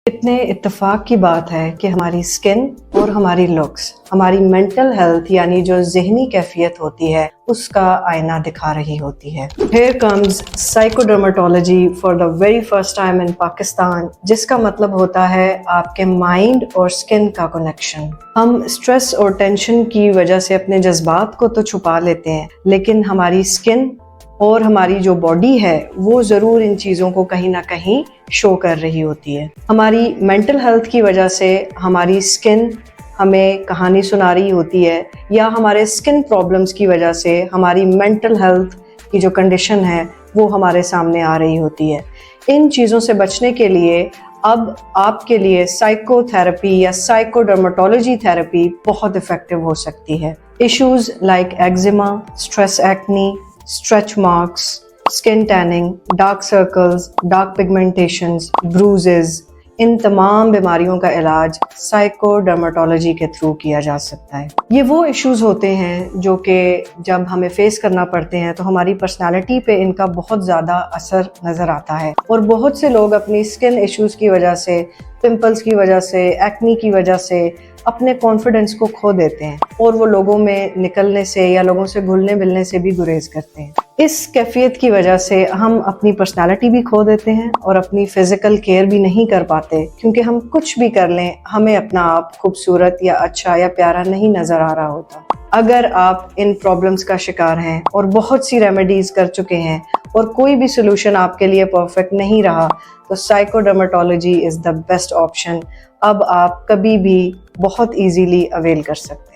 اتنے اتفاق کی بات ہے کہ ہماری سکن اور ہماری لکس ہماری مینٹل ہیلتھ یعنی جو ذہنی کیفیت ہوتی ہے اس کا آئینہ دکھا رہی ہوتی ہے. Here comes psychodermatology for the very first time in Pakistan, جس کا مطلب ہوتا ہے آپ کے مائنڈ اور سکن کا کنیکشن. ہم سٹریس اور ٹینشن کی وجہ سے اپنے جذبات کو تو چھپا لیتے ہیں، لیکن ہماری سکن اور ہماری جو باڈی ہے وہ ضرور ان چیزوں کو کہیں نہ کہیں شو کر رہی ہوتی ہے. ہماری مینٹل ہیلتھ کی وجہ سے ہماری سکن ہمیں کہانی سنا رہی ہوتی ہے، یا ہمارے سکن پرابلمز کی وجہ سے ہماری مینٹل ہیلتھ کی جو کنڈیشن ہے وہ ہمارے سامنے آ رہی ہوتی ہے. ان چیزوں سے بچنے کے لیے اب آپ کے لیے سائیکو تھراپی یا سائیکو ڈرماٹولوجی تھراپی بہت افیکٹو ہو سکتی ہے. Issues like eczema, stress acne, stretch marks, skin tanning, dark circles, dark pigmentations, bruises, ان تمام بیماریوں کا علاج سائیکو ڈرماٹولوجی کے تھرو کیا جا سکتا ہے. یہ وہ ایشوز ہوتے ہیں جو کہ جب ہمیں فیس کرنا پڑتے ہیں تو ہماری پرسنالٹی پہ ان کا بہت زیادہ اثر نظر آتا ہے، اور بہت سے لوگ اپنی اسکن ایشوز کی وجہ سے، پمپلز کی وجہ سے، ایکنی کی وجہ سے اپنے کانفیڈنس کو کھو دیتے ہیں، اور وہ لوگوں میں نکلنے سے یا لوگوں سے گھلنے ملنے سے بھی گریز کرتے ہیں. اس کیفیت کی وجہ سے ہم اپنی پرسنالٹی بھی کھو دیتے ہیں اور اپنی فزیکل کیئر بھی نہیں کر پاتے، کیونکہ ہم کچھ بھی کر لیں ہمیں اپنا آپ خوبصورت یا اچھا یا پیارا نہیں نظر آ رہا ہوتا. اگر آپ ان پرابلمز کا شکار ہیں اور بہت سی ریمیڈیز کر چکے ہیں اور کوئی بھی سولوشن آپ کے لیے پرفیکٹ نہیں رہا، تو psycho dermatology is the best option. اب آپ کبھی بھی بہت ایزیلی اویل کر سکتے ہیں.